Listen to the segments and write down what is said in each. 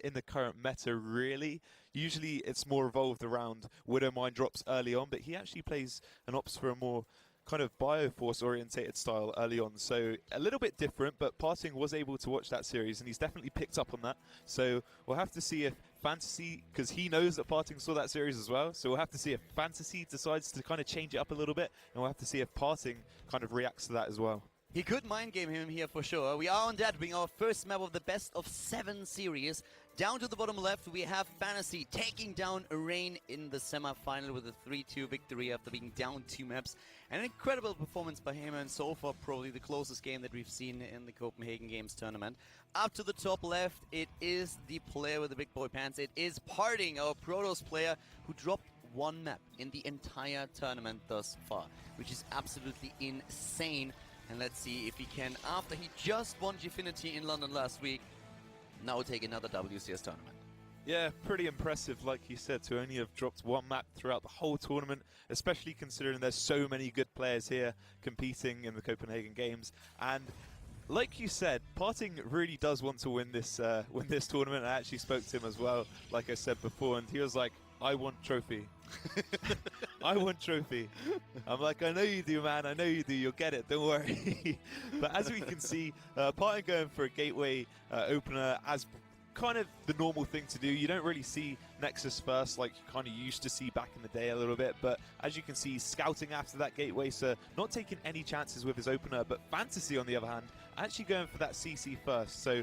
in the current meta, really. Usually it's more revolved around Widow Mine drops early on, but he actually plays and opts for a more kind of Bioforce orientated style early on, so a little bit different, but PartinG was able to watch that series and he's definitely picked up on that. So we'll have to see if FanTaSy, because he knows that PartinG saw that series as well, so we'll have to see if FanTaSy decides to kind of change it up a little bit, and we'll have to see if PartinG kind of reacts to that as well. He could mind game him here for sure. We are on that, being our first map of the best of 7 series. Down to the bottom left, we have FanTaSy taking down Rain in the semi-final with a 3-2 victory after being down 2 maps. An incredible performance by him, and so far probably the closest game that we've seen in the Copenhagen Games tournament. Up to the top left, it is the player with the big boy pants. It is PartinG, our Protoss player, who dropped 1 map in the entire tournament thus far, which is absolutely insane. And let's see if he can, after he just won Gfinity in London last week, now take another WCS tournament. Yeah, pretty impressive, like you said, to only have dropped 1 map throughout the whole tournament, especially considering there's so many good players here competing in the Copenhagen Games. And like you said, PartinG really does want to win this tournament. I actually spoke to him as well, like I said before, and he was like, I want trophy. I want trophy. I'm like, I know you do, man. I know you do. You'll get it. Don't worry. But as we can see, PartinG going for a gateway opener as kind of the normal thing to do. You don't really see Nexus first like you kind of used to see back in the day a little bit. But as you can see, scouting after that gateway, so not taking any chances with his opener. But FanTaSy, on the other hand, actually going for that CC first. So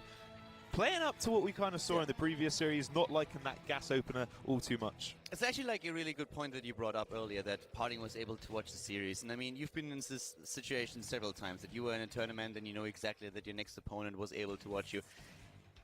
playing up to what we kind of saw in the previous series, not liking that gas opener all too much. It's actually like a really good point that you brought up earlier, that PartinG was able to watch the series. And I mean, you've been in this situation several times, that you were in a tournament and you know exactly that your next opponent was able to watch you.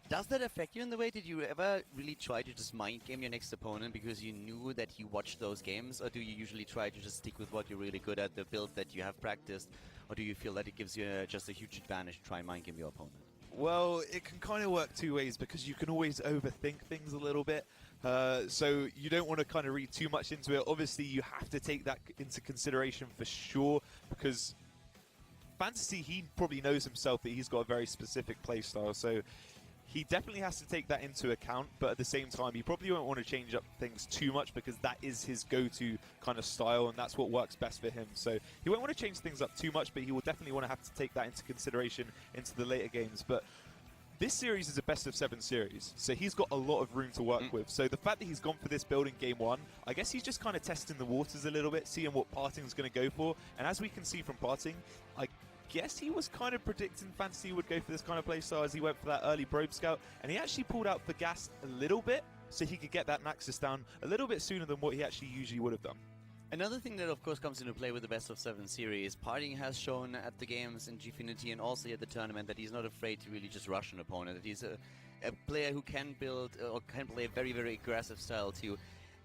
Does that affect you in the way? Did you ever really try to just mind game your next opponent because you knew that he watched those games? Or do you usually try to just stick with what you're really good at, the build that you have practiced? Or do you feel that it gives you just a huge advantage to try and mind game your opponent? Well, it can kind of work 2 ways, because you can always overthink things a little bit. So you don't want to kind of read too much into it. Obviously, you have to take that into consideration for sure, because FanTaSy, he probably knows himself that he's got a very specific playstyle. So he definitely has to take that into account, but at the same time, he probably won't want to change up things too much, because that is his go-to kind of style, and that's what works best for him. So he won't want to change things up too much, but he will definitely want to have to take that into consideration into the later games. But this series is a best of 7 series, so he's got a lot of room to work with. So the fact that he's gone for this build in game 1, I guess he's just kind of testing the waters a little bit, seeing what PartinG's going to go for. And as we can see from PartinG, I guess he was kind of predicting FanTaSy would go for this kind of playstyle as he went for that early probe scout, and he actually pulled out for gas a little bit so he could get that Nexus down a little bit sooner than what he actually usually would have done. Another thing that of course comes into play with the best of 7 series, PartinG has shown at the games in Gfinity and also at the tournament that he's not afraid to really just rush an opponent, that he's a player who can build or can play a very, very aggressive style too.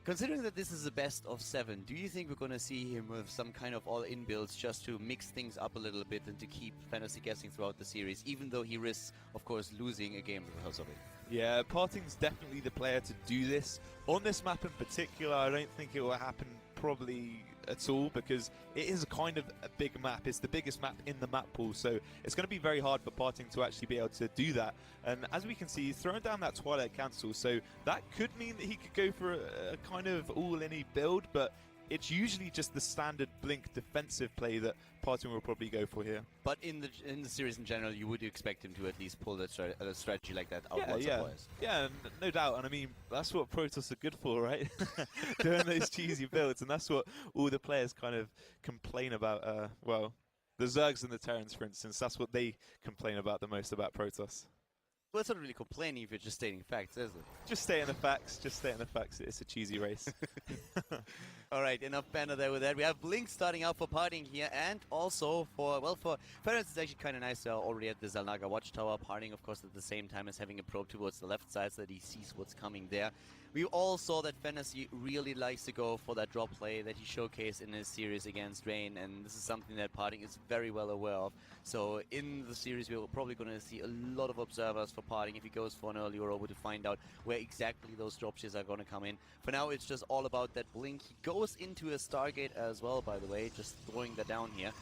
Considering that this is the best of 7, do you think we're going to see him with some kind of all-in builds just to mix things up a little bit and to keep FanTaSy guessing throughout the series, even though he risks, of course, losing a game because of it? Yeah, PartinG's definitely the player to do this. On this map in particular, I don't think it will happen probably at all, because it is kind of a big map. It's the biggest map in the map pool, so it's going to be very hard for PartinG to actually be able to do that. And as we can see, he's throwing down that Twilight Cancel, so that could mean that he could go for a kind of all-in build, but it's usually just the standard Blink defensive play that PartinG will probably go for here. But in the series in general, you would expect him to at least pull that strategy like that out once or twice. Yeah, no doubt. And I mean, that's what Protoss are good for, right? Doing those cheesy builds, and that's what all the players kind of complain about. Well, the Zergs and the Terrans, for instance, that's what they complain about the most about Protoss. Well, it's not really complaining if you're just stating facts, is it? Just stating the facts. Just stating the facts. It's a cheesy race. All right, enough banter there with that. We have Blink starting out for PartinG here, and also for FanTaSy, it's actually kind of nice already at the Zalnaga Watchtower. PartinG, of course, at the same time as having a probe towards the left side so that he sees what's coming there. We all saw that FanTaSy really likes to go for that drop play that he showcased in his series against Rain, and this is something that PartinG is very well aware of. So in the series, we're probably going to see a lot of observers for PartinG if he goes for an early robo to find out where exactly those dropships are going to come in. For now, it's just all about that Blink. He goes into a Stargate as well, by the way, just throwing that down here.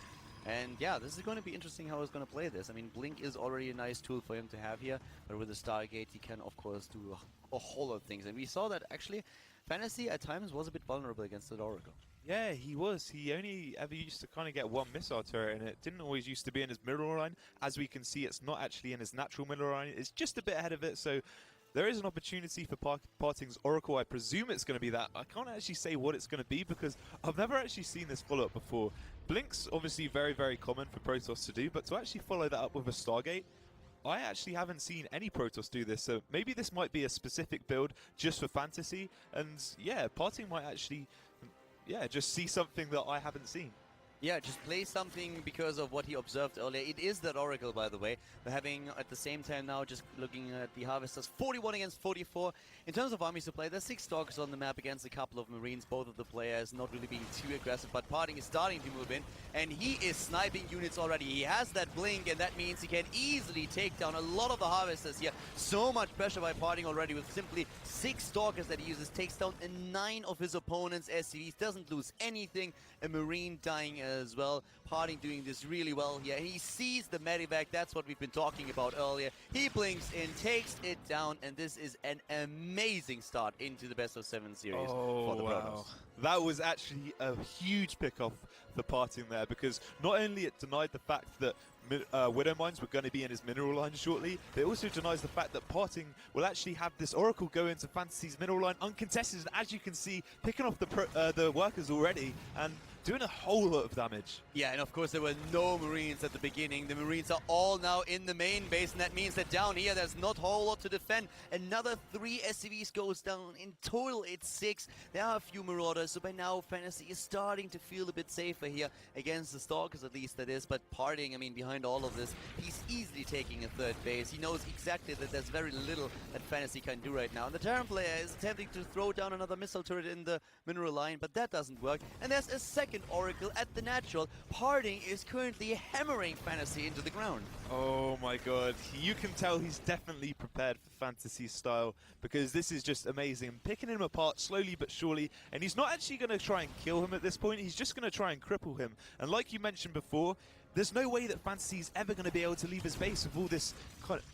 And yeah, this is going to be interesting how he's going to play this. I mean, Blink is already a nice tool for him to have here, but with the Stargate, he can, of course, do a whole lot of things. And we saw that, actually, FanTaSy at times was a bit vulnerable against the Oracle. Yeah, he was. He only ever used to kind of get one missile turret, and it didn't always used to be in his middle line. As we can see, it's not actually in his natural middle line. It's just a bit ahead of it, so there is an opportunity for PartinG's Oracle. I presume it's going to be that. I can't actually say what it's going to be because I've never actually seen this follow-up before. Blink's obviously very, very common for Protoss to do, but to actually follow that up with a Stargate, I actually haven't seen any Protoss do this, so maybe this might be a specific build just for FanTaSy, and yeah, PartinG might actually just see something that I haven't seen. Yeah, just play something because of what he observed earlier. It is that Oracle, by the way. We're having, at the same time now, just looking at the Harvesters, 41 against 44. In terms of army supply, there's 6 Stalkers on the map against a couple of Marines, both of the players not really being too aggressive, but PartinG is starting to move in, and he is sniping units already. He has that blink, and that means he can easily take down a lot of the Harvesters here. So much pressure by PartinG already with simply 6 Stalkers that he uses, takes down 9 of his opponent's SCVs, doesn't lose anything, a Marine dying as well. PartinG doing this really well here, and he sees the medevac. That's what we've been talking about earlier. He blinks in, takes it down, and this is an amazing start into the best of 7 series for the Protoss. That was actually a huge pickoff for PartinG there, because not only it denied the fact that Widow Mines were going to be in his mineral line shortly, but it also denies the fact that PartinG will actually have this Oracle go into FanTaSy's mineral line uncontested, and as you can see, picking off the workers already and doing a whole lot of damage. Yeah, and of course there were no Marines at the beginning. The Marines are all now in the main base, and that means that down here there's not a whole lot to defend. Another 3 SCVs goes down. In total it's 6. There are a few Marauders, so by now FanTaSy is starting to feel a bit safer here against the Stalkers, at least that is. But PartinG, I mean, behind all of this, he's easily taking a 3rd base. He knows exactly that there's very little that FanTaSy can do right now. And the Terran player is attempting to throw down another missile turret in the mineral line, but that doesn't work. And there's a second Oracle at the natural. PartinG is currently hammering FanTaSy into the ground. Oh my god, you can tell he's definitely prepared for FanTaSy style, because this is just amazing. Picking him apart slowly but surely, and he's not actually going to try and kill him at this point, he's just going to try and cripple him. And like you mentioned before, there's no way that FanTaSy is ever going to be able to leave his base with all this kind of...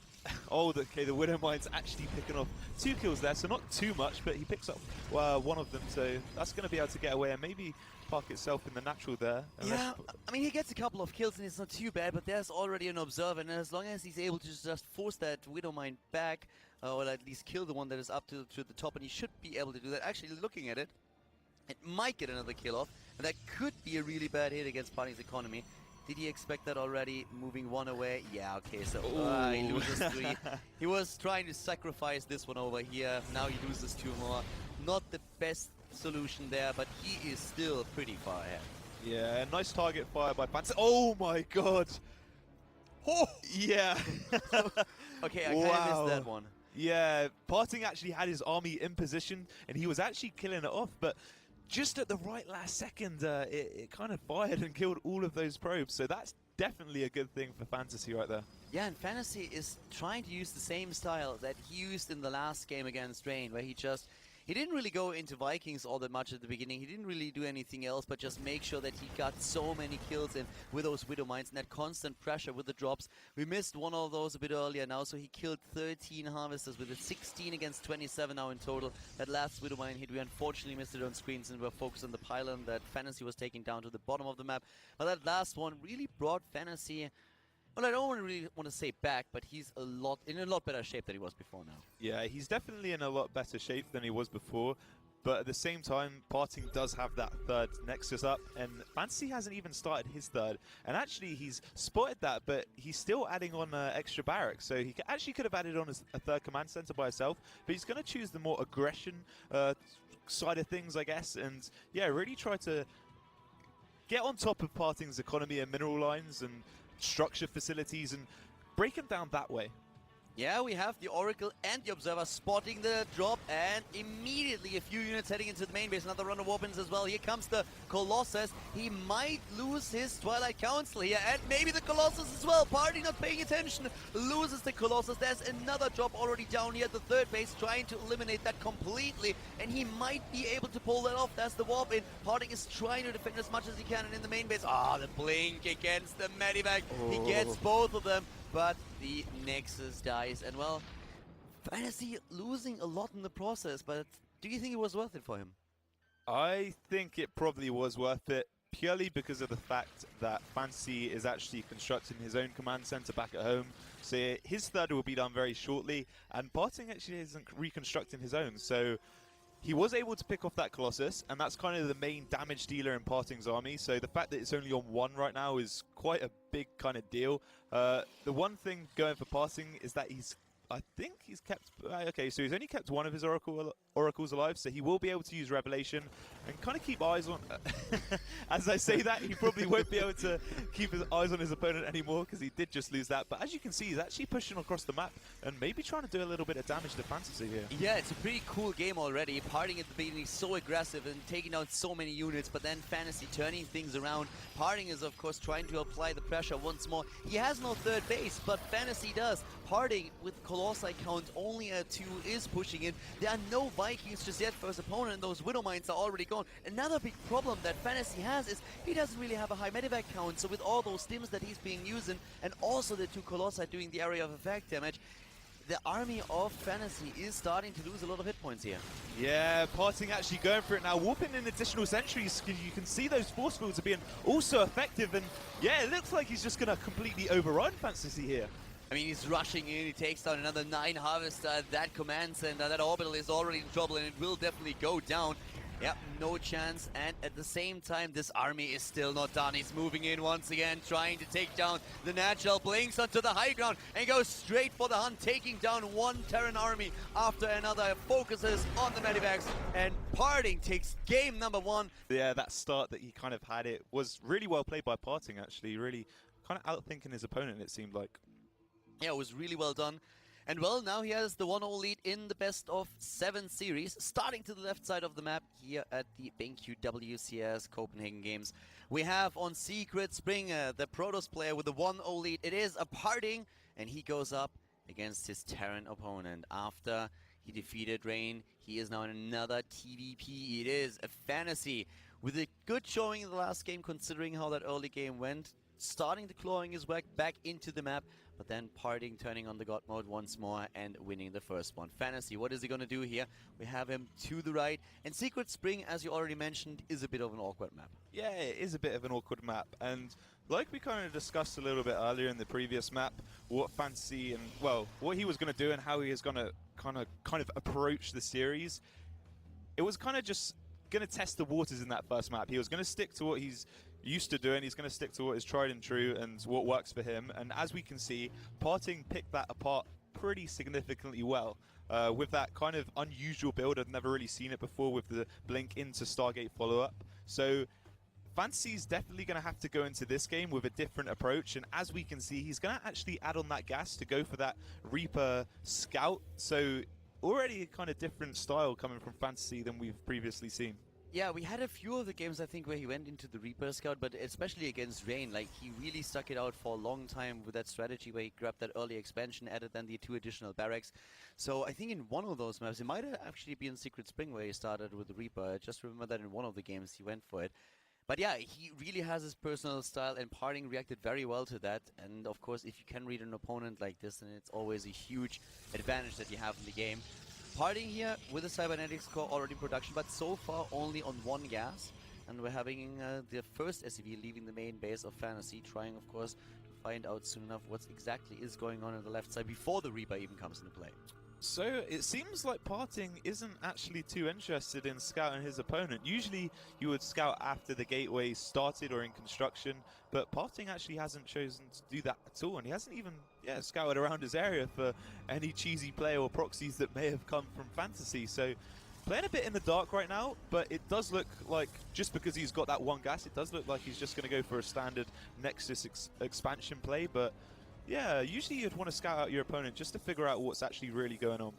Oh, okay, the Widow Mine's actually picking off 2 kills there, so not too much, but he picks up one of them, so that's going to be able to get away and maybe park itself in the natural there. Yeah, I mean, he gets a couple of kills and it's not too bad, but there's already an observer, and as long as he's able to just force that Widow Mine back, or at least kill the one that is up to the top, and he should be able to do that. Actually, looking at it, it might get another kill off, and that could be a really bad hit against PartinG's economy. Did he expect that already? Moving 1 away? Yeah, okay, so he loses 3. He was trying to sacrifice this one over here. Now he loses 2 more. Not the best solution there, but he is still pretty far ahead. Yeah, nice target fire by FanTaSy. Oh my god! Oh! Yeah! Okay, I kind of missed that one. Yeah, PartinG actually had his army in position, and he was actually killing it off, but just at the right last second, it kind of fired and killed all of those probes, so that's definitely a good thing for FanTaSy right there. Yeah, and FanTaSy is trying to use the same style that he used in the last game against Drain, where he didn't really go into Vikings all that much at the beginning. He didn't really do anything else, but just make sure that he got so many kills in with those Widow Mines and that constant pressure with the drops. We missed one of those a bit earlier now, so he killed 13 Harvesters with it, 16 against 27 now in total. That last Widow Mine hit, we unfortunately missed it on screen since we were focused on the pylon that FanTaSy was taking down to the bottom of the map. But that last one really brought FanTaSy... Well, I don't really want to say back, but he's in a lot better shape than he was before now. Yeah, he's definitely in a lot better shape than he was before, but at the same time, PartinG does have that 3rd Nexus up, and FanTaSy hasn't even started his 3rd. And actually, he's spotted that, but he's still adding on extra barracks, so he actually could have added on a 3rd command center by himself, but he's going to choose the more aggression side of things, I guess, and yeah, really try to get on top of PartinG's economy and mineral lines and structure facilities and break them down that way. Yeah, we have the Oracle and the Observer spotting the drop, and immediately a few units heading into the main base. Another run of weapons as well. Here comes the Colossus. He might lose his Twilight Council here, and maybe the Colossus as well. Party not paying attention, loses the Colossus. There's another drop already down here at the third base, trying to eliminate that completely, and he might be able to pull that off. That's the warp in. PartinG is trying to defend as much as he can, and in the main base, the blink against the Medivac. He gets both of them. But the Nexus dies, and well, FanTaSy losing a lot in the process, but do you think it was worth it for him? I think it probably was worth it, purely because of the fact that FanTaSy is actually constructing his own command center back at home. So his third will be done very shortly, and PartinG actually isn't reconstructing his own. So he was able to pick off that Colossus, and that's kind of the main damage dealer in PartinG's army. So the fact that it's only on 1 right now is quite a big kind of deal. The one thing going for PartinG is that I think he's kept... okay, so he's only kept one of his oracles alive, so he will be able to use Revelation and kind of keep eyes on... As I say that, he probably won't be able to keep his eyes on his opponent anymore, because he did just lose that. But as you can see, he's actually pushing across the map and maybe trying to do a little bit of damage to FanTaSy here. Yeah, it's a pretty cool game already. PartinG at the beginning is so aggressive and taking out so many units, but then FanTaSy turning things around. PartinG is, of course, trying to apply the pressure once more. He has no third base, but FanTaSy does. PartinG, with Colossi count only a 2, is pushing in. There are no Vikings just yet for his opponent, and those Widow Mines are already gone. Another big problem that FanTaSy has is he doesn't really have a high medevac count, so with all those stims that he's being using, and also the 2 Colossi doing the area of effect damage, the army of FanTaSy is starting to lose a lot of hit points here. Yeah, PartinG actually going for it now, warping in additional sentries. You can see those force fields are being also effective, and yeah, it looks like he's just going to completely overrun FanTaSy here. I mean, he's rushing in, he takes down another 9 Harvester. That command center, that orbital is already in trouble, and it will definitely go down. Yep, no chance, and at the same time, this army is still not done. He's moving in once again, trying to take down the Natural, blinks onto the high ground, and goes straight for the hunt, taking down one Terran army after another, focuses on the Medivacs, and PartinG takes game number 1. Yeah, that start that he kind of had, it was really well played by PartinG, actually, really kind of outthinking his opponent, it seemed like. Yeah, it was really well done. And well, now he has the 1-0 lead in the best of 7 series, starting to the left side of the map here at the BenQ WCS Copenhagen games. We have on Secret Springer, the Protoss player with the 1-0 lead. It is a PartinG, and he goes up against his Terran opponent. After he defeated Rain, he is now in another TVP. It is a FanTaSy with a good showing in the last game, considering how that early game went. Starting to clawing his way back into the map, but then PartinG turning on the God mode once more and winning the first one. FanTaSy, what is he going to do here? We have him to the right, and Secret Spring, as you already mentioned, is a bit of an awkward map. Yeah, it is a bit of an awkward map, and like we kind of discussed a little bit earlier in the previous map, what FanTaSy and, well, what he was going to do and how he is going to kind of approach the series, it was kind of just going to test the waters in that first map. He was going to stick to what he's used to doing. He's going to stick to what is tried and true and what works for him. And as we can see, PartinG picked that apart pretty significantly well. With that kind of unusual build, I've never really seen it before with the blink into Stargate follow-up. So FanTaSy's definitely going to have to go into this game with a different approach, and as we can see, he's going to actually add on that gas to go for that Reaper Scout. So already a kind of different style coming from FanTaSy than we've previously seen. Yeah, we had a few of the games, I think, where he went into the Reaper Scout, but especially against Rain, like, he really stuck it out for a long time with that strategy where he grabbed that early expansion, added then the 2 additional barracks. So I think in one of those maps, it might have actually been Secret Spring where he started with the Reaper. I just remember that in one of the games he went for it. But yeah, he really has his personal style, and PartinG reacted very well to that. And of course, if you can read an opponent like this, then it's always a huge advantage that you have in the game. PartinG here with a Cybernetics core already in production, but so far only on 1 gas. And we're having the first SCV leaving the main base of FanTaSy, trying, of course, to find out soon enough what exactly is going on the left side before the Reaper even comes into play. So it seems like PartinG isn't actually too interested in scouting his opponent. Usually you would scout after the gateway started or in construction, but PartinG actually hasn't chosen to do that at all, and he hasn't even scouted around his area for any cheesy play or proxies that may have come from FanTaSy. So playing a bit in the dark right now, but it does look like, just because he's got that 1 gas, it does look like he's just going to go for a standard Nexus expansion play. But Yeah, usually you'd want to scout out your opponent just to figure out what's actually really going on.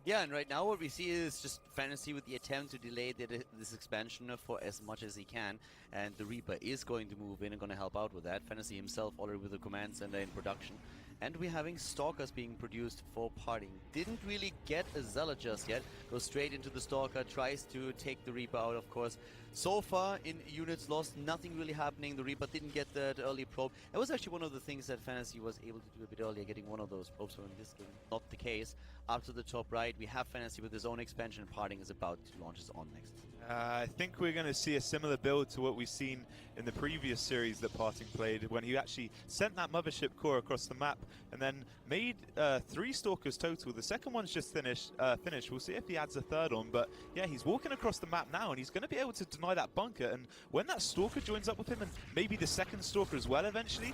Yeah, and right now what we see is just FanTaSy with the attempt to delay this expansion for as much as he can, and the Reaper is going to move in and going to help out with that. FanTaSy himself already with the command center in production, and we're having Stalkers being produced for PartinG. Didn't really get a Zealot just yet, goes straight into the Stalker, tries to take the Reaper out, of course. So far in units lost, nothing really happening. The Reaper didn't get that early probe. That was actually one of the things that FanTaSy was able to do a bit earlier, getting one of those probes. So in this game, not the case. Up to the top right, we have FanTaSy with his own expansion, and PartinG is about to launch his own next. I think we're going to see a similar build to what we've seen in the previous series that PartinG played, when he actually sent that mothership core across the map and then made 3 Stalkers total. The second one's just finished. We'll see if he adds a third on, but yeah, he's walking across the map now and he's going to be able to deny that bunker, and when that Stalker joins up with him, and maybe the second Stalker as well eventually,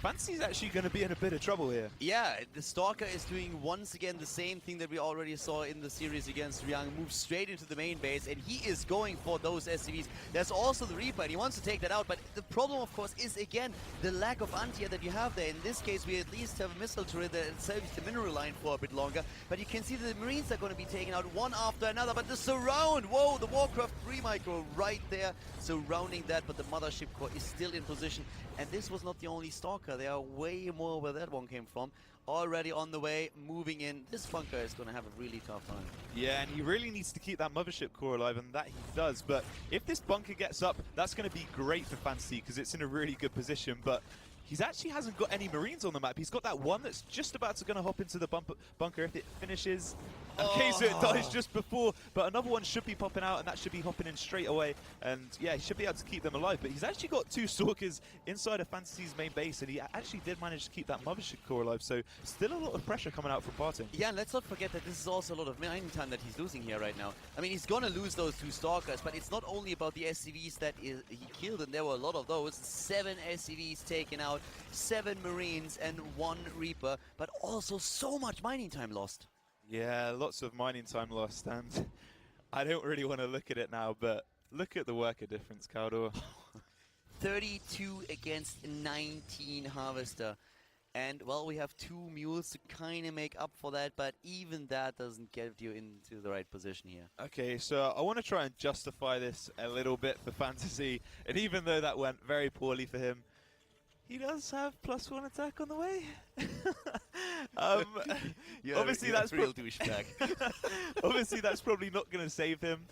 FanTaSy's actually going to be in a bit of trouble here. Yeah, the Stalker is doing once again the same thing that we already saw in the series against Ryang. Moves straight into the main base, and he is going for those SCVs. There's also the Reaper, and he wants to take that out, but the problem, of course, is again the lack of anti-air that you have there. In this case, we at least have a missile turret that saves the mineral line for a bit longer, but you can see that the Marines are going to be taken out one after another. But the surround, whoa, the Warcraft 3 micro right there surrounding that, but the mothership core is still in position. And this was not the only Stalker. There are way more where that one came from. Already on the way, moving in. This bunker is going to have a really tough time. Yeah, and he really needs to keep that mothership core alive, and that he does. But if this bunker gets up, that's going to be great for FanTaSy because it's in a really good position. But he actually hasn't got any Marines on the map. He's got that one that's just about to hop into the bunker if it finishes. Okay, so it dies just before, but another one should be popping out, and that should be hopping in straight away. And yeah, he should be able to keep them alive. But he's actually got 2 Stalkers inside of FanTaSy's main base, and he actually did manage to keep that mothership core alive. So still a lot of pressure coming out from PartinG. Yeah, and let's not forget that this is also a lot of mining time that he's losing here right now. I mean, he's gonna lose those 2 Stalkers, but it's not only about the SCVs that he killed, and there were a lot of those. 7 SCVs taken out, 7 Marines, and 1 Reaper, but also so much mining time lost. Yeah, lots of mining time lost, and I don't really want to look at it now, but look at the worker difference, Caldor. 32 against 19 Harvester. And, well, we have 2 mules to kind of make up for that, but even that doesn't get you into the right position here. Okay, so I want to try and justify this a little bit for FanTaSy, and even though that went very poorly for him, he does have +1 attack on the way. Obviously, that's real douchebag. Obviously, that's probably not going to save him.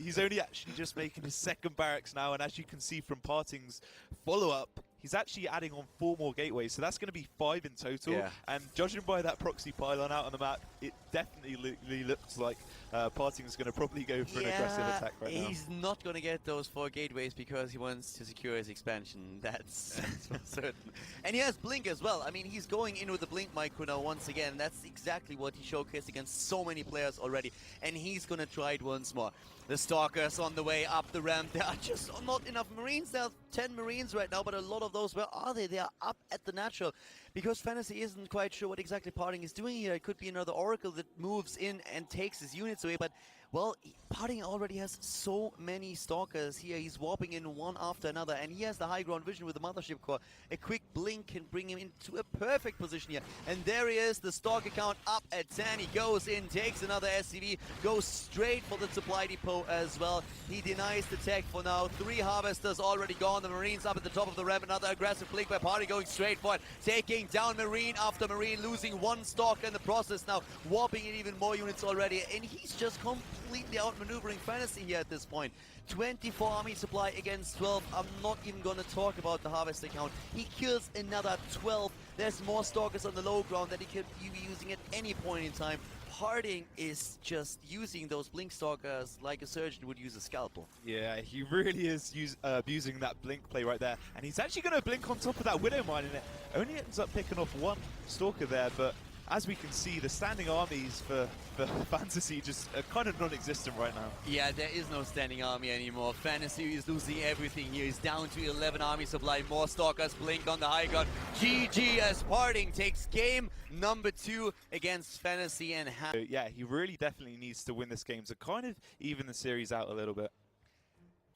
He's only actually just making his 2nd barracks now, and as you can see from PartinG's follow-up, he's actually adding on 4 more gateways, so that's going to be 5 in total. Yeah. And judging by that proxy pylon out on the map, it definitely looks like PartinG is going to probably go for an aggressive attack right now. He's not going to get those 4 gateways because he wants to secure his expansion. That's for certain. And he has Blink as well. I mean, he's going in with the Blink micro now once again. That's exactly what he showcased against so many players already. And he's going to try it once more. The Stalkers on the way up the ramp. There are just not enough Marines. There are 10 Marines right now, but a lot of those, where are they? They are up at the natural. Because FanTaSy isn't quite sure what exactly PartinG is doing here. It could be another Oracle that moves in and takes his units away, but well, PartinG already has so many Stalkers here. He's warping in one after another, and he has the high ground vision with the mothership core. A quick blink can bring him into a perfect position here. And there he is, the Stalker count up at 10. He goes in, takes another SCV, goes straight for the supply depot as well. He denies the tech for now. 3 Harvesters already gone. The Marines up at the top of the ramp. Another aggressive blink by PartinG going straight for it. Taking down Marine after Marine, losing 1 Stalker in the process now. Warping in even more units already. And he's just completely outmaneuvering FanTaSy here at this point. 24 army supply against 12. I'm not even gonna talk about the harvester count. He kills another 12. There's more Stalkers on the low ground that he could be using at any point in time. PartinG is just using those Blink Stalkers like a surgeon would use a scalpel. Yeah, he really is abusing that blink play right there. And he's actually going to blink on top of that Widow Mine, and it only ends up picking off 1 Stalker there. But as we can see, the standing armies for FanTaSy just are kind of non-existent right now. Yeah, there is no standing army anymore. FanTaSy is losing everything here. He's down to 11 army supply. More Stalkers blink on the high ground. GG as PartinG takes game number 2 against FanTaSy and yeah, he really definitely needs to win this game to kind of even the series out a little bit.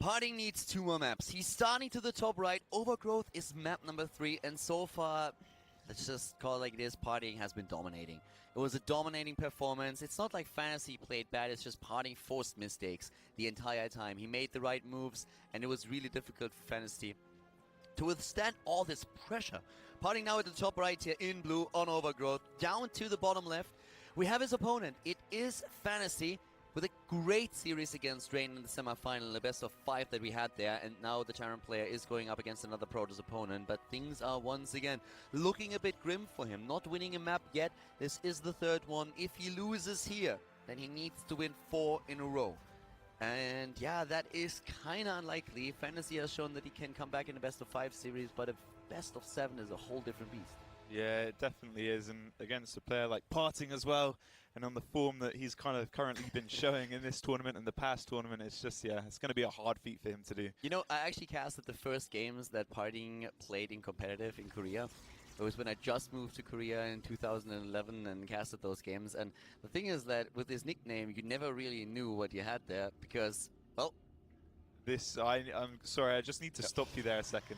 PartinG needs 2 more maps. He's starting to the top right. Overgrowth is map number 3, and so far let's just call it like it is, PartinG has been dominating. It was a dominating performance. It's not like FanTaSy played bad, it's just PartinG forced mistakes the entire time. He made the right moves, and it was really difficult for FanTaSy to withstand all this pressure. PartinG now at the top right here in blue on Overgrowth, down to the bottom left. We have his opponent. It is FanTaSy with a great series against Rain in the semi-final, the best of 5 that we had there, and now the Terran player is going up against another Protoss opponent, but things are once again looking a bit grim for him. Not winning a map yet. This is the 3rd one. If he loses here, then he needs to win 4 in a row. And yeah, that is kind of unlikely. FanTaSy has shown that he can come back in a best of 5 series, but a best of 7 is a whole different beast. Yeah, it definitely is, and against a player like PartinG as well, and on the form that he's kind of currently been showing in this tournament and the past tournament, it's just, yeah, it's going to be a hard feat for him to do. You know, I actually casted the first games that PartinG played in competitive in Korea. It was when I just moved to Korea in 2011 and casted those games, and the thing is that with his nickname, you never really knew what you had there, because, well... I'm sorry, I just need to stop you there a second.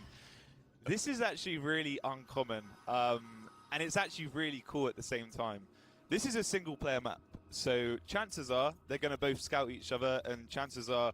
This is actually really uncommon, and it's actually really cool at the same time. This is a single player map, so chances are they're going to both scout each other, and chances are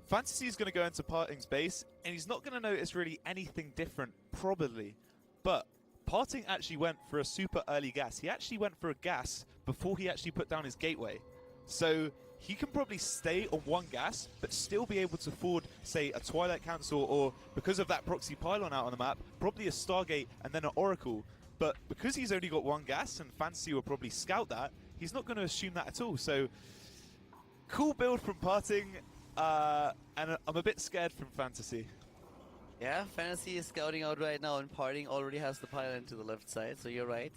FanTaSy is going to go into PartinG's base, and he's not going to notice really anything different, probably. But PartinG actually went for a super early gas. He actually went for a gas before he actually put down his gateway. So he can probably stay on one gas, but still be able to afford, say, a Twilight Council, or because of that proxy pylon out on the map, probably a Stargate and then an Oracle. But because he's only got one gas, and FanTaSy will probably scout that, he's not going to assume that at all. So, cool build from PartinG, and I'm a bit scared from FanTaSy. Yeah, FanTaSy is scouting out right now, and PartinG already has the pylon to the left side, so you're right.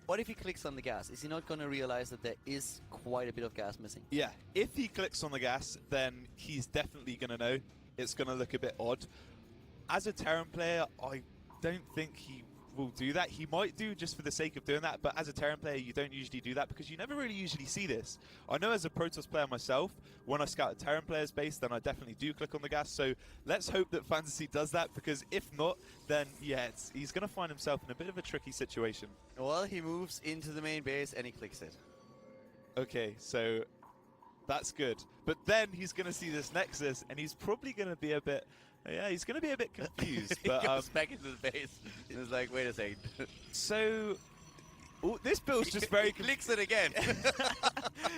What if he clicks on the gas? Is he not going to realize that there is quite a bit of gas missing? Yeah, if he clicks on the gas, then he's definitely going to know. It's going to look a bit odd. As a Terran player, I don't think he will do that. He might do just for the sake of doing that, but as a Terran player, you don't usually do that because you never really usually see this. I know as a Protoss player myself, when I scout a Terran player's base, then I definitely do click on the gas. So let's hope that FanTaSy does that, because if not, then yeah, he's going to find himself in a bit of a tricky situation. Well, he moves into the main base and he clicks it. Okay, so that's good. But then he's going to see this Nexus, and he's probably going to be a bit... Yeah, he's going to be a bit confused. But he goes back into the base. It's like, wait a second. So, this build's just very... Clicks it again.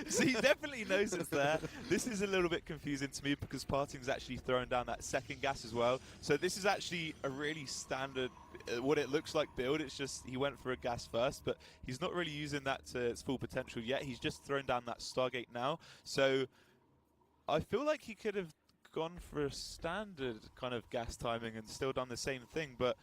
So he definitely knows it's there. This is a little bit confusing to me because PartinG's actually throwing down that second gas as well. So this is actually a really standard, what it looks like build. It's just he went for a gas first, but he's not really using that to its full potential yet. He's just thrown down that Stargate now. So I feel like he could have gone for a standard kind of gas timing and still done the same thing, but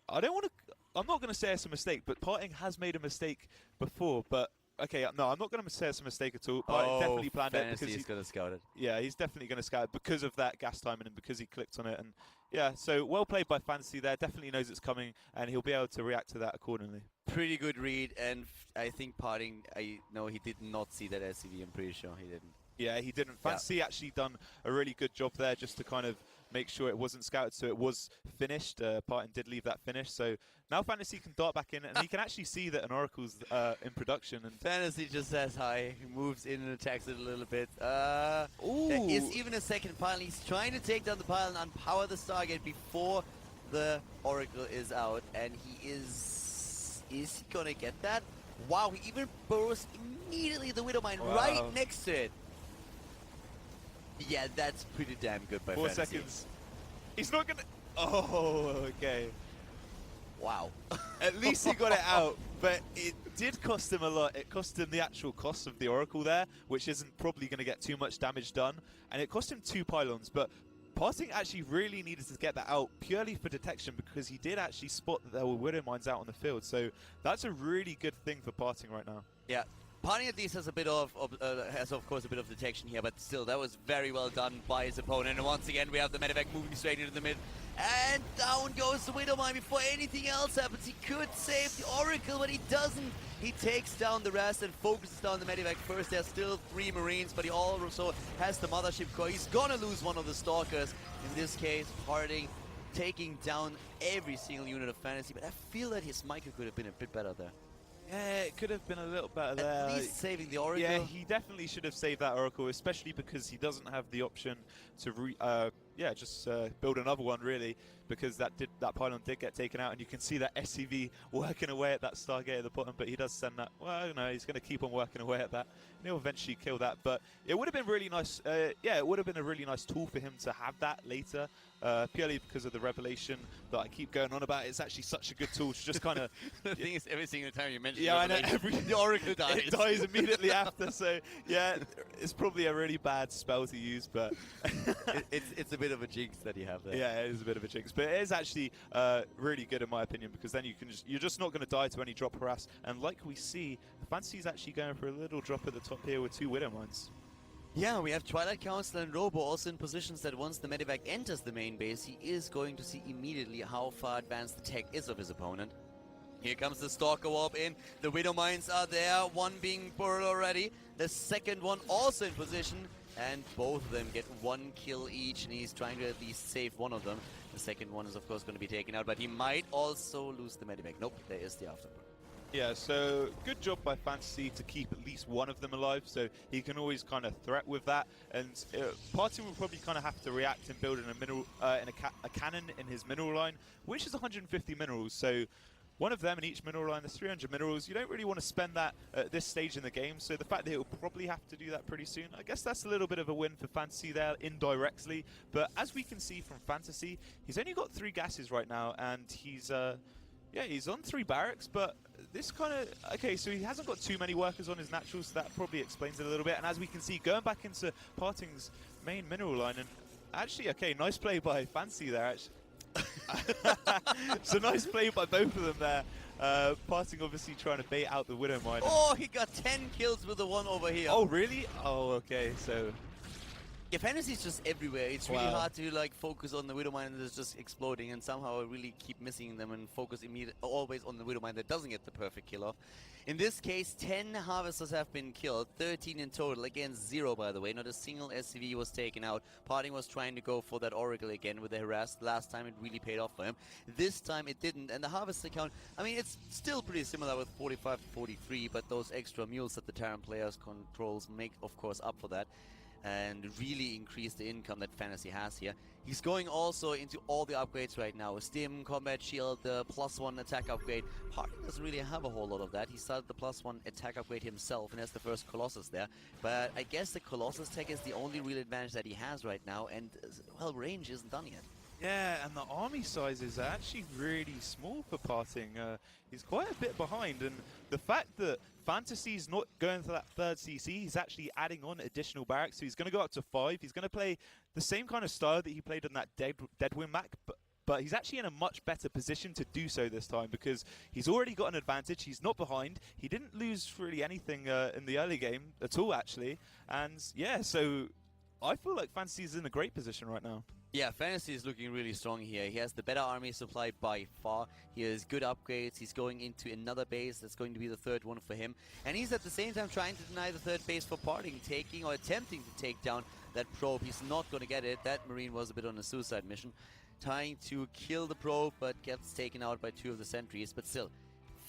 I don't want to... I'm not going to say it's a mistake, but PartinG has made a mistake before, but okay, no, I'm not going to say it's a mistake at all. PartinG definitely planned it because he's going to scout it. Yeah, he's definitely going to scout it because of that gas timing and because he clicked on it, and yeah, so well played by FanTaSy there, definitely knows it's coming, and he'll be able to react to that accordingly. Pretty good read, and I think PartinG, I know he did not see that SCV, I'm pretty sure he didn't. Yeah, he didn't. FanTaSy actually done a really good job there just to kind of make sure it wasn't scouted, so it was finished. PartinG did leave that finished, so now FanTaSy can dart back in, and he can actually see that an Oracle's in production. And FanTaSy just says hi, he moves in and attacks it a little bit. There is even a second pylon. He's trying to take down the pylon and power the Stargate before the Oracle is out, and he is he gonna get that? Wow, he even burrows immediately the Widowmine right next to it. Yeah, that's pretty damn good by 4 FanTaSy. seconds. He's not gonna... Oh, okay. Wow. At least he got it out, but it did cost him a lot. It cost him the actual cost of the Oracle there, which isn't probably going to get too much damage done. And it cost him 2 pylons, but PartinG actually really needed to get that out purely for detection because he did actually spot that there were Widow Mines out on the field. So that's a really good thing for PartinG right now. Yeah. PartinG at least has a bit of course a bit of detection here, but still that was very well done by his opponent. And once again we have the medevac moving straight into the mid, and down goes the Widowmine before anything else happens. He could save the Oracle, but he doesn't. He takes down the rest and focuses down the medevac first. There's still 3 Marines, but he also has the mothership core. He's gonna lose one of the Stalkers. In this case, PartinG taking down every single unit of FanTaSy, but I feel that his Micro could have been a bit better there. Yeah, it could have been a little better there. At least saving the Oracle. Yeah, he definitely should have saved that Oracle, especially because he doesn't have the option to just build another one, really, because that pylon did get taken out, and you can see that SCV working away at that Stargate at the bottom, but he does send that. Well, no, he's going to keep on working away at that, and he'll eventually kill that. But it would have been really nice. Yeah, it would have been a really nice tool for him to have that later, purely because of the revelation that I keep going on about. It's actually such a good tool to just kind of. The thing is, every single time you mention yeah, I know, the Oracle dies. It dies immediately after, so yeah, it's probably a really bad spell to use, but it's a bit of a jinx that you have there. Yeah, it is a bit of a jinx, but it is actually really good in my opinion, because then you're just not going to die to any drop harass, and like we see, FanTaSy's actually going for a little drop at the top here with 2 Widow Mines. Yeah, we have Twilight Council and Robo also in positions that once the Medivac enters the main base, he is going to see immediately how far advanced the tech is of his opponent. Here comes the Stalker Warp in. The Widow Mines are there, one being buried already. The second one also in position, and both of them get 1 kill each, and he's trying to at least save one of them. The second one is of course going to be taken out, but he might also lose the Medivac. Nope, there is the afterburn. Yeah, so good job by FanTaSy to keep at least one of them alive, so he can always kind of threat with that. And PartinG will probably kind of have to react and build in a cannon in his mineral line, which is 150 minerals. So one of them in each mineral line, there's 300 minerals. You don't really want to spend that at this stage in the game, so the fact that he'll probably have to do that pretty soon, I guess that's a little bit of a win for FanTaSy there indirectly. But as we can see from FanTaSy, he's only got 3 gases right now, and he's on 3 barracks, but this kind of, okay, so he hasn't got too many workers on his naturals, so that probably explains it a little bit. And as we can see, going back into PartinG's main mineral line, and actually, okay, nice play by FanTaSy there, actually. So nice play by both of them there. PartinG obviously trying to bait out the Widow Mine. Oh, he got 10 kills with the one over here. Oh, really? Oh, okay, so... Yeah, FanTaSy's just everywhere. It's really hard to like focus on the Widow Mine that's just exploding, and somehow I really keep missing them and focus always on the Widow Mine that doesn't get the perfect kill off. In this case, 10 Harvesters have been killed, 13 in total, against 0 by the way. Not a single SCV was taken out. PartinG was trying to go for that Oracle again with the harass. Last time it really paid off for him. This time it didn't, and the Harvester count, I mean, it's still pretty similar with 45 to 43, but those extra mules that the Terran players controls make, of course, up for that, and really increase the income that FanTaSy has here. He's going also into all the upgrades right now. Stim, Combat Shield, the +1 attack upgrade. PartinG doesn't really have a whole lot of that. He started the +1 attack upgrade himself and has the first Colossus there. But I guess the Colossus tech is the only real advantage that he has right now, and well, range isn't done yet. Yeah, and the army sizes are actually really small for PartinG. He's quite a bit behind, and the fact that FanTaSy's not going for that 3rd CC, he's actually adding on additional barracks, so he's going to go up to 5. He's going to play the same kind of style that he played on that Deadwind map, but he's actually in a much better position to do so this time, because he's already got an advantage. He's not behind. He didn't lose really anything in the early game at all, actually. And yeah, so I feel like FanTaSy's in a great position right now. Yeah, FanTaSy is looking really strong here. He has the better army supply by far. He has good upgrades. He's going into another base that's going to be the 3rd one for him. And he's at the same time trying to deny the 3rd base for PartinG, taking or attempting to take down that probe. He's not going to get it. That Marine was a bit on a suicide mission. Trying to kill the probe, but gets taken out by 2 of the sentries. But still,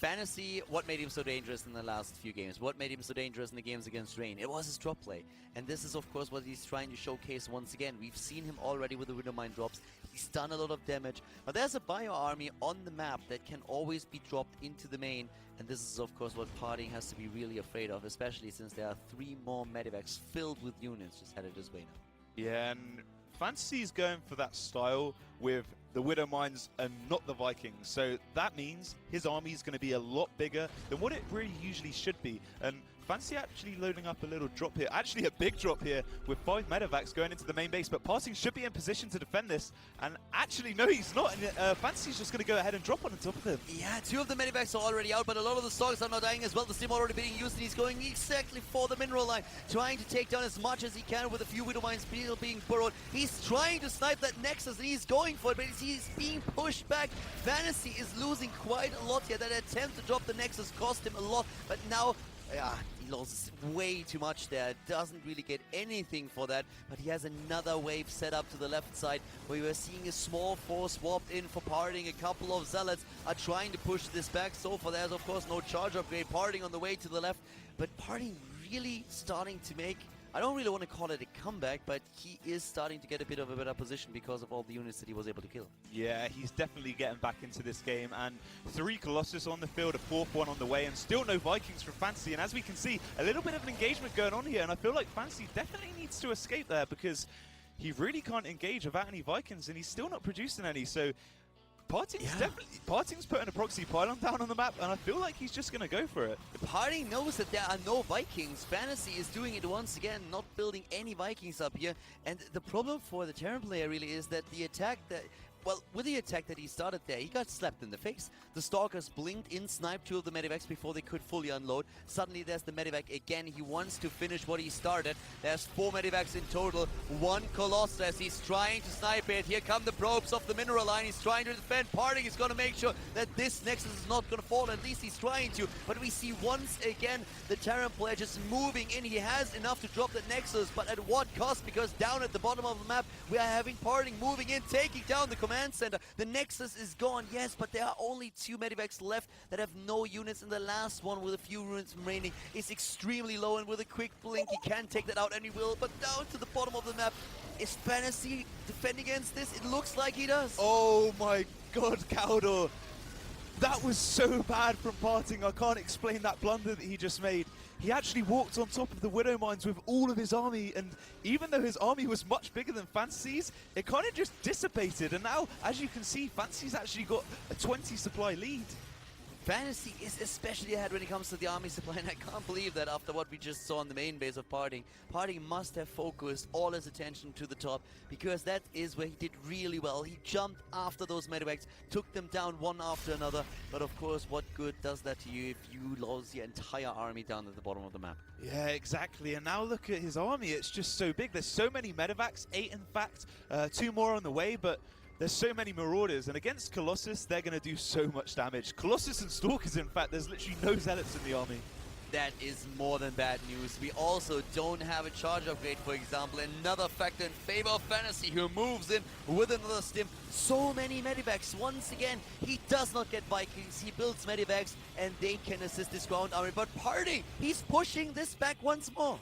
FanTaSy, what made him so dangerous in the last few games? What made him so dangerous in the games against Rain? It was his drop play. And this is, of course, what he's trying to showcase once again. We've seen him already with the Widow Mine drops. He's done a lot of damage. But there's a bio army on the map that can always be dropped into the main. And this is, of course, what PartinG has to be really afraid of, especially since there are 3 more medivacs filled with units just headed this way now. Yeah, and FanTaSy's going for that style with the Widow Mines and not the Vikings. So that means his army is going to be a lot bigger than what it really usually should be. And FanTaSy actually loading up a little drop here. Actually a big drop here with 5 medevacs going into the main base. But PartinG should be in position to defend this. And actually, no, he's not. And FanTaSy's just going to go ahead and drop on top of him. Yeah, 2 of the medevacs are already out, but a lot of the stocks are not dying as well. The Stim already being used, and he's going exactly for the mineral line, trying to take down as much as he can with a few Widow Mines still being burrowed. He's trying to snipe that Nexus, and he's going for it, but he's being pushed back. FanTaSy is losing quite a lot here. That attempt to drop the Nexus cost him a lot, but now he loses way too much there. Doesn't really get anything for that, but he has another wave set up to the left side where we are seeing a small force swapped in for PartinG. A couple of Zealots are trying to push this back. So far, there's of course no charge upgrade. PartinG on the way to the left, but PartinG really starting to make, I don't really want to call it a comeback, but he is starting to get a bit of a better position because of all the units that he was able to kill. Yeah, he's definitely getting back into this game, and 3 Colossus on the field, a 4th one on the way, and still no Vikings from FanTaSy. And as we can see, a little bit of an engagement going on here, and I feel like FanTaSy definitely needs to escape there because he really can't engage without any Vikings, and he's still not producing any. So PartinG's putting a proxy pylon down on the map, and I feel like he's just going to go for it. PartinG knows that there are no Vikings. FanTaSy is doing it once again, not building any Vikings up here. And the problem for the Terran player really is that the attack that... Well, with the attack that he started there, he got slapped in the face. The Stalkers blinked in, sniped 2 of the Medivacs before they could fully unload. Suddenly there's the Medivac again. He wants to finish what he started. There's 4 Medivacs in total. 1 Colossus. He's trying to snipe it. Here come the probes off the mineral line. He's trying to defend. PartinG is going to make sure that this Nexus is not going to fall. At least he's trying to. But we see once again the Terran player just moving in. He has enough to drop the Nexus, but at what cost? Because down at the bottom of the map, we are having PartinG moving in, taking down the command center. The Nexus is gone, yes, but there are only 2 Medivacs left that have no units, and the last one with a few units remaining is extremely low, and with a quick blink he can take that out, and he will. But down to the bottom of the map, is FanTaSy defending against this? It looks like he does. Oh my god, Caldor. That was so bad from PartinG. I can't explain that blunder that he just made. He actually walked on top of the Widow Mines with all of his army, and even though his army was much bigger than FanTaSy's, it kind of just dissipated. And now, as you can see, FanTaSy's actually got a 20 supply lead. FanTaSy is especially ahead when it comes to the army supply, and I can't believe that after what we just saw on the main base of PartinG. PartinG must have focused all his attention to the top, because that is where he did really well. He jumped after those Medivacs, took them down one after another, but of course, what good does that to you if you lose your entire army down at the bottom of the map? Yeah, exactly. And now look at his army. It's just so big. There's so many Medivacs, 8 in fact, 2 more on the way, but there's so many Marauders, and against Colossus, they're going to do so much damage. Colossus and Stalkers, in fact, there's literally no Zealots in the army. That is more than bad news. We also don't have a charge upgrade, for example. Another factor in favor of FanTaSy, who moves in with another stim. So many Medivacs. Once again, he does not get Vikings. He builds Medivacs, and they can assist his ground army. But PartinG, he's pushing this back once more.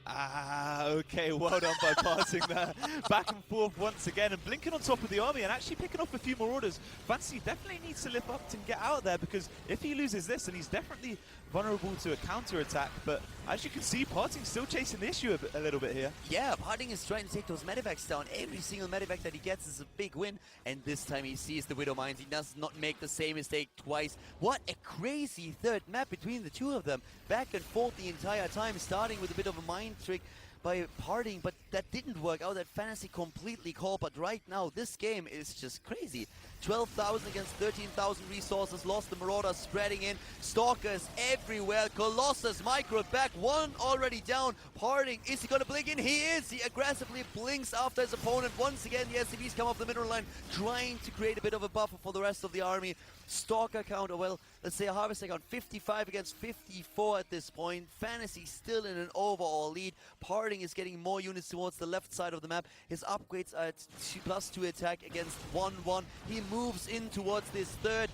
Okay, well done by PartinG there. Back and forth once again, and blinking on top of the army and actually picking off a few Marauders. FanTaSy definitely needs to lift up and get out there, because if he loses this, then he's definitely vulnerable to a counter-attack. But as you can see, PartinG's still chasing the issue a little bit here. Yeah, PartinG is trying to take those Medivacs down. Every single Medivac that he gets is a big win, and this time he sees the Widow Mines. He does not make the same mistake twice. What a crazy third map between the two of them. Back and forth the entire time, starting with a bit of a mind trick by PartinG, but that didn't work out. That FanTaSy completely called, but right now this game is just crazy. 12,000 against 13,000 resources, lost the Marauders spreading in, Stalkers everywhere, Colossus micro back, 1 already down. PartinG, is he gonna blink in? He is! He aggressively blinks after his opponent. Once again, the SCVs come off the middle line, trying to create a bit of a buffer for the rest of the army. Stalker count, or well, let's say a harvester count, 55 against 54 at this point. FanTaSy still in an overall lead. PartinG is getting more units towards the left side of the map. His upgrades are at +2 attack against 1-1. He moves in towards this third.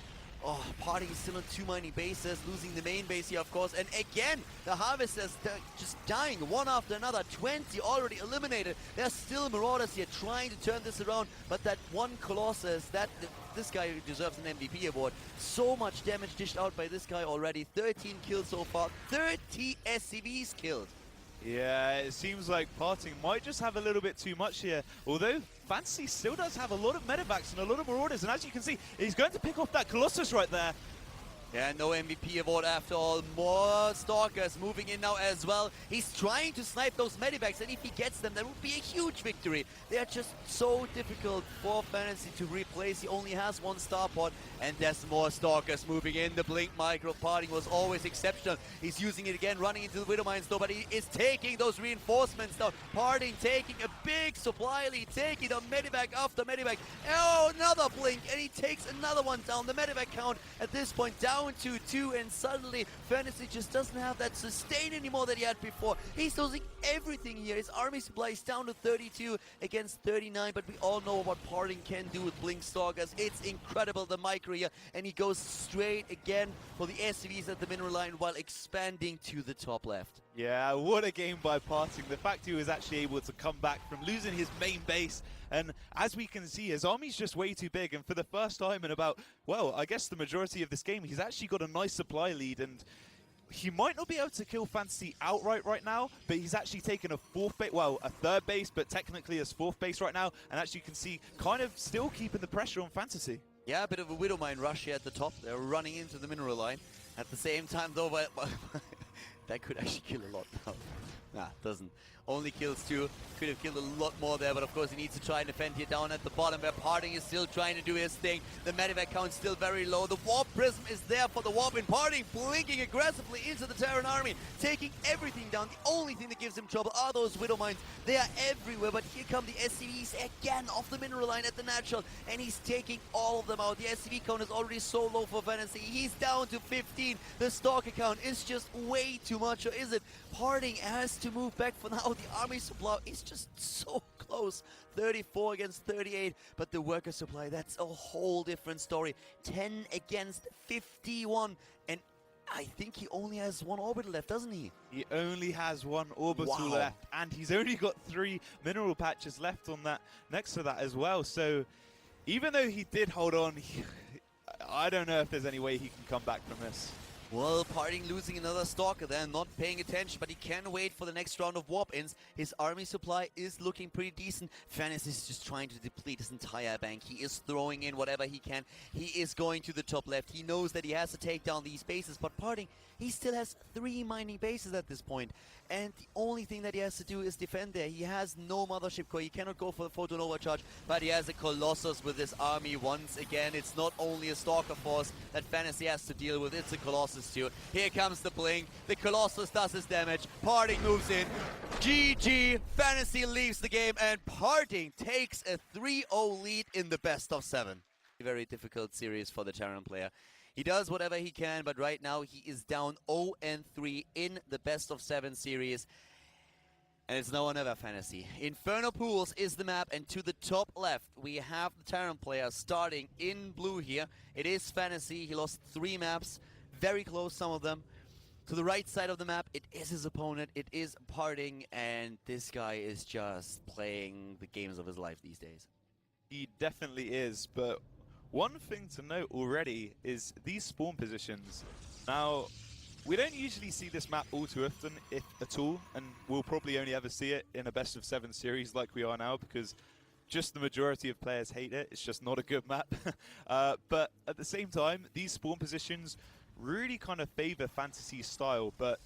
Oh, PartinG is still on 2 mining bases, losing the main base here, of course. And again, the Harvesters just dying one after another. 20 already eliminated. There's still Marauders here trying to turn this around. But that one Colossus, this guy deserves an MVP award. So much damage dished out by this guy already. 13 kills so far. 30 SCVs killed. Yeah, it seems like PartinG might just have a little bit too much here. Although FanTaSy still does have a lot of Medivacs and a lot of Marauders, and as you can see, he's going to pick off that Colossus right there. Yeah, no MVP award after all. More Stalkers moving in now as well. He's trying to snipe those Medivacs, and if he gets them, that would be a huge victory. They are just so difficult for FanTaSy to replace. He only has 1 starport, and there's more Stalkers moving in. The blink micro PartinG was always exceptional. He's using it again, running into the Widow Mines though, but he is taking those reinforcements now. PartinG taking a big supply lead, taking a Medivac after Medivac. Oh, another blink, and he takes another one down. The Medivac count at this point down down to 2, and suddenly FanTaSy just doesn't have that sustain anymore that he had before. He's losing everything here. His army supply is down to 32 against 39, but we all know what PartinG can do with Blink Stalkers. It's incredible, the micro here, and he goes straight again for the SCVs at the mineral line while expanding to the top left. Yeah, what a game by PartinG. The fact he was actually able to come back from losing his main base, and as we can see, his army's just way too big, and for the first time in about, well, I guess the majority of this game, he's actually got a nice supply lead, and he might not be able to kill FanTaSy outright right now, but he's actually taken a third base, but technically his fourth base right now, and as you can see, kind of still keeping the pressure on FanTaSy. Yeah, a bit of a Widow Mine rush here at the top. They're running into the mineral line. At the same time, though, that could actually kill a lot now. Nah, doesn't. Only kills 2. Could have killed a lot more there, but of course he needs to try and defend here down at the bottom where PartinG is still trying to do his thing. The medevac count still very low. The warp prism is there for the warp, and PartinG blinking aggressively into the Terran army, taking everything down. The only thing that gives him trouble are those Widow Mines. They are everywhere, but here come the SCVs again off the mineral line at the natural, and he's taking all of them out. The SCV count is already so low for FanTaSy. He's down to 15. The Stalker count is just way too much, or is it? PartinG has to move back for now. The army supply is just so close. 34 against 38, but the worker supply, that's a whole different story. 10 against 51, and I think he only has 1 orbital left, doesn't he? He only has 1 orbital Wow. left, and he's only got 3 mineral patches left on that, next to that as well. So even though he did hold on, I don't know if there's any way he can come back from this. Well, PartinG losing another Stalker there, not paying attention, but he can wait for the next round of warp-ins. His army supply is looking pretty decent. FanTaSy is just trying to deplete his entire bank. He is throwing in whatever he can. He is going to the top left. He knows that he has to take down these bases, but PartinG, he still has 3 mining bases at this point. And the only thing that he has to do is defend there. He has no mothership core. He cannot go for the photon overcharge, but he has a Colossus with his army once again. It's not only a Stalker force that FanTaSy has to deal with, it's a Colossus too. Here comes the blink. The Colossus does his damage. PartinG moves in. GG. FanTaSy leaves the game, and PartinG takes a 3-0 lead in the best of 7. Very difficult series for the Terran player. He does whatever he can, but right now he is down 0-3 in the best of 7 series. And it's now or never, FanTaSy. Inferno Pools is the map, and to the top left, we have the Terran player starting in blue here. It is FanTaSy. He lost 3 maps, very close, some of them. To the right side of the map, it is his opponent. It is PartinG, and this guy is just playing the games of his life these days. He definitely is, but one thing to note already is these spawn positions. Now, we don't usually see this map all too often, if at all, and we'll probably only ever see it in a best of 7 series like we are now, because just the majority of players hate it. It's just not a good map. But at the same time, these spawn positions really kind of favor FanTaSy's style, but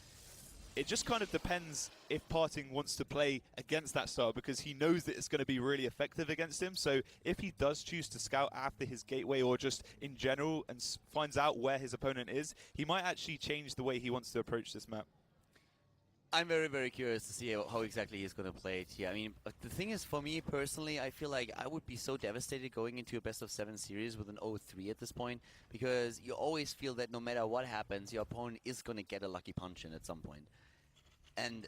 it just kind of depends if PartinG wants to play against that style, because he knows that it's going to be really effective against him. So if he does choose to scout after his gateway, or just in general, and finds out where his opponent is, he might actually change the way he wants to approach this map. I'm very, very curious to see how exactly he's going to play it here. I mean, the thing is, for me personally, I feel like I would be so devastated going into a best of 7 series with an 0-3 at this point, because you always feel that no matter what happens, your opponent is going to get a lucky punch in at some point. And,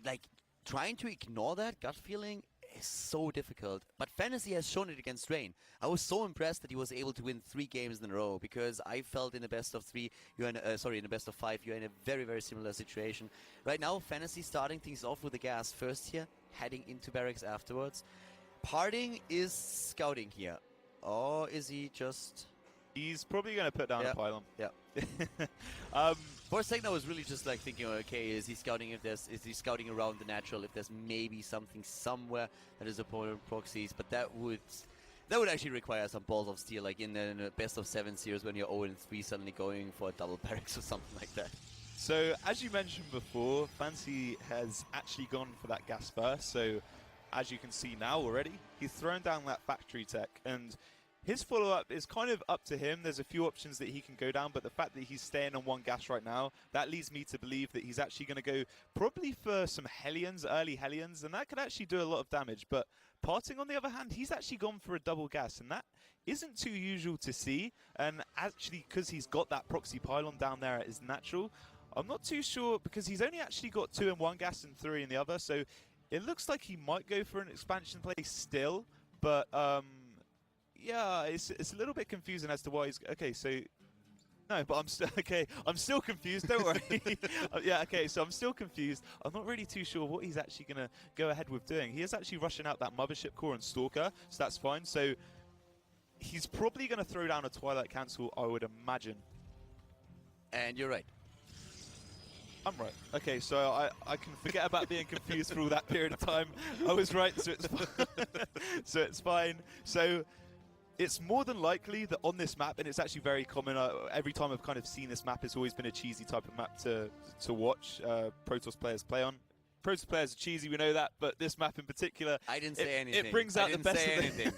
like, trying to ignore that gut feeling is so difficult. But FanTaSy has shown it against Rain. I was so impressed that he was able to win 3 games in a row, because I felt in the best of 3, you're in in the best of 5, you're in a very, very similar situation. Right now, FanTaSy starting things off with the gas first here, heading into barracks afterwards. PartinG is scouting here. Or is he just... He's probably going to put down a pylon. Yeah. For a second, I was really just like thinking, okay, is he scouting is he scouting around the natural, if there's maybe something somewhere that his opponent proxies, but that would actually require some balls of steel, like in the best of 7 series when you're 0-3 suddenly going for a double barracks or something like that. So, as you mentioned before, FanTaSy has actually gone for that gas first. So, as you can see now already, he's thrown down that factory tech, and his follow-up is kind of up to him. There's a few options that he can go down, but the fact that he's staying on one gas right now, that leads me to believe that he's actually going to go probably for some Hellions, early Hellions, and that could actually do a lot of damage. But PartinG, on the other hand, he's actually gone for a double gas, and that isn't too usual to see. And actually, because he's got that proxy pylon down there at his natural, I'm not too sure, because he's only actually got 2 in one gas and 3 in the other, so it looks like he might go for an expansion play still, but yeah, it's a little bit confusing as to why he's... Okay, so... No, but I'm still... Okay, I'm still confused, don't worry. Yeah, okay, so I'm still confused. I'm not really too sure what he's actually going to go ahead with doing. He is actually rushing out that Mothership Core and Stalker, so that's fine. So he's probably going to throw down a Twilight Cancel, I would imagine. And you're right. I'm right. Okay, so I can forget about being confused for all that period of time. I was right, so it's fine. So it's fine. So it's more than likely that on this map, and it's actually very common, every time I've kind of seen this map, it's always been a cheesy type of map to watch Protoss players play on. Protoss players are cheesy, we know that, but this map in particular, I didn't say anything. It brings out the best of them.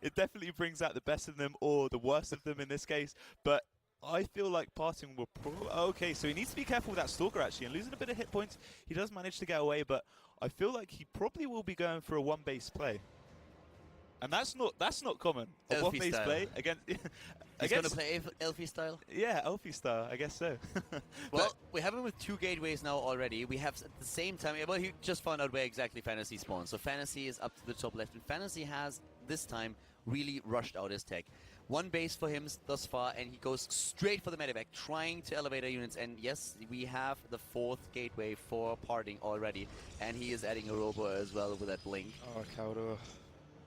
It definitely brings out the best of them, or the worst of them in this case, but I feel like PartinG will okay, so he needs to be careful with that Stalker actually, and losing a bit of hit points. He does manage to get away, but I feel like he probably will be going for a one-base play. And that's not common. A one-base play against... He's going to play Elfie style? Yeah, Elfie style, I guess so. Well, we have him with 2 gateways now already. We have at the same time... Well, he just found out where exactly FanTaSy spawns. So FanTaSy is up to the top left, and FanTaSy has, this time, really rushed out his tech. 1 base for him thus far, and he goes straight for the medevac, trying to elevate our units. And yes, we have the 4th gateway for PartinG already, and he is adding a robo as well with that blink. Oh, Caldor.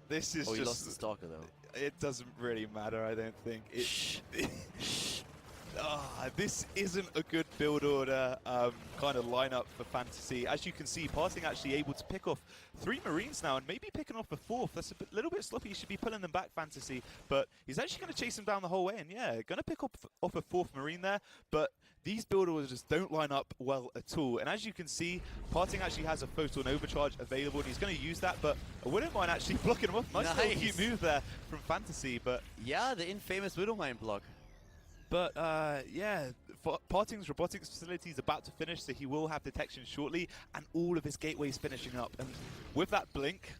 This is he lost the Stalker, though. It doesn't really matter, I don't think. Shh. This isn't a good build order kind of lineup for FanTaSy. As you can see, PartinG actually able to pick off 3 Marines now, and maybe picking off a 4th. That's a little bit sloppy. You should be pulling them back, FanTaSy. But he's actually going to chase him down the whole way, and yeah, going to pick off a 4th Marine there. But these build orders just don't line up well at all. And as you can see, PartinG actually has a Photon Overcharge available, and he's going to use that. But I wouldn't mind actually blocking him off. Nice little cute move there from FanTaSy. But yeah, the infamous Widowmine block. But yeah, PartinG's robotics facility is about to finish, so he will have detection shortly, and all of his gateways finishing up. And with that blink,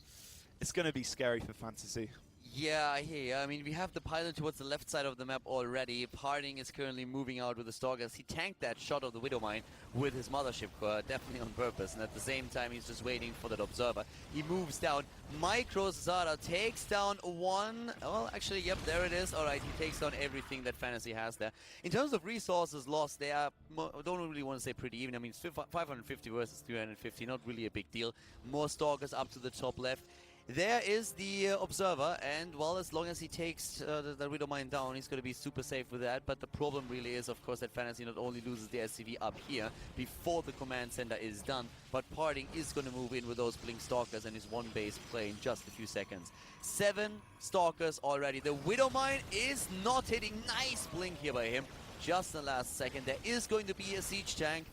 it's going to be scary for FanTaSy. Yeah, I hear you. I mean, we have the pilot towards the left side of the map already. PartinG is currently moving out with the Stalkers. He tanked that shot of the Widowmine with his Mothership Core, definitely on purpose. And at the same time, he's just waiting for that Observer. He moves down. Micro Zara takes down 1. Well, actually, yep, there it is. All right, he takes down everything that FanTaSy has there. In terms of resources lost, they are, don't really want to say pretty even. I mean, it's 550 versus 350, not really a big deal. More Stalkers up to the top left. There is the Observer, and well, as long as he takes the Widowmine down, he's going to be super safe with that. But the problem really is, of course, that FanTaSy not only loses the SCV up here before the command center is done, but PartinG is going to move in with those Blink Stalkers and his 1 base play in just a few seconds. 7 Stalkers already. The Widowmine is not hitting. Nice blink here by him. Just the last second. There is going to be a siege tank.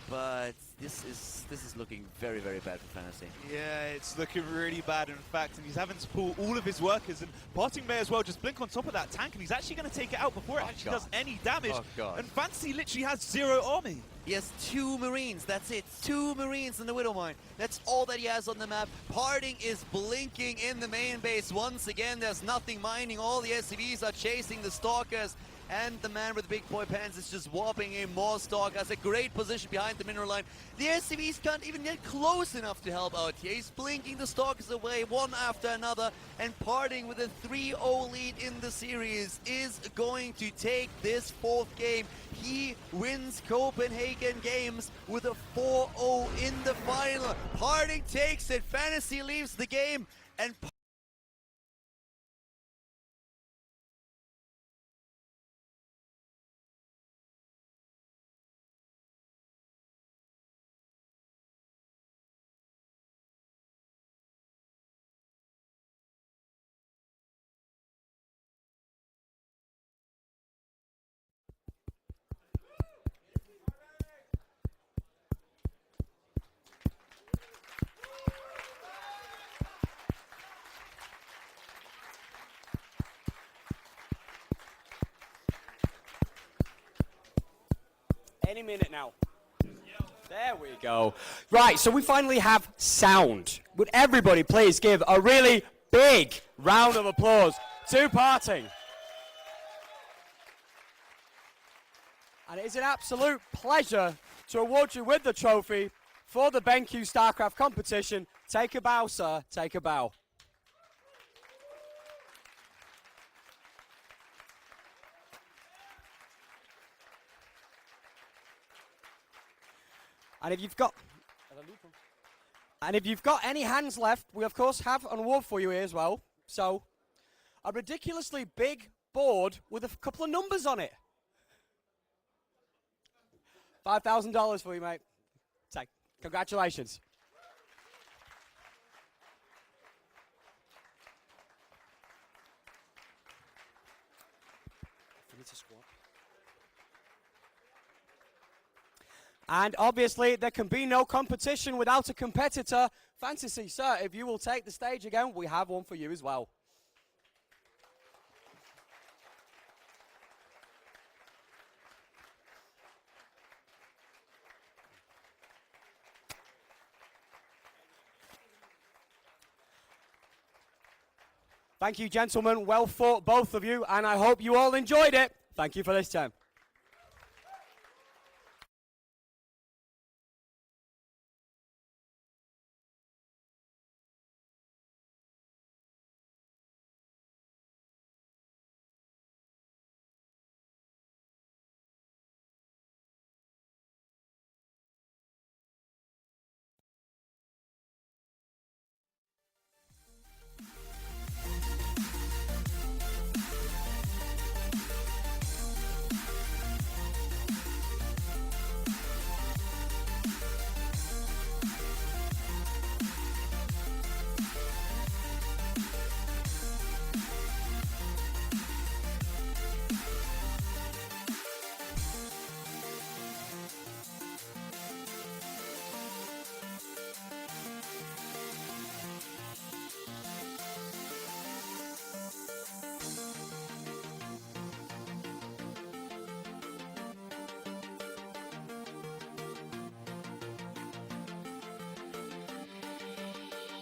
But this is looking very, very bad for FanTaSy. Yeah, it's looking really bad, in fact, and he's having to pull all of his workers, and PartinG may as well just blink on top of that tank, and he's actually going to take it out before it actually does any damage. And FanTaSy literally has 0 army. He has 2 Marines, that's it. 2 Marines in the Widowmine. That's all that he has on the map. PartinG is blinking in the main base once again. There's nothing mining. All the SCVs are chasing the Stalkers. And the man with the big boy pants is just warping in more Stalkers. A great position behind the mineral line. The SCVs can't even get close enough to help out here. He's blinking the Stalkers away one after another. And PartinG with a 3-0 lead in the series is going to take this 4th game. He wins Copenhagen games with a 4-0 in the final. PartinG takes it. FanTaSy leaves the game. And Any minute now. There we go. Right, so we finally have sound. Would everybody please give a really big round of applause to PartinG? And it is an absolute pleasure to award you with the trophy for the BenQ StarCraft competition. Take a bow, sir. Take a bow. And if you've got any hands left, we of course have an award for you here as well. So, a ridiculously big board with a couple of numbers on it. $5,000 for you, mate. Take. Congratulations. And obviously, there can be no competition without a competitor. FanTaSy, sir, if you will take the stage again, we have one for you as well. Thank you, gentlemen. Well fought, both of you, and I hope you all enjoyed it. Thank you for this time.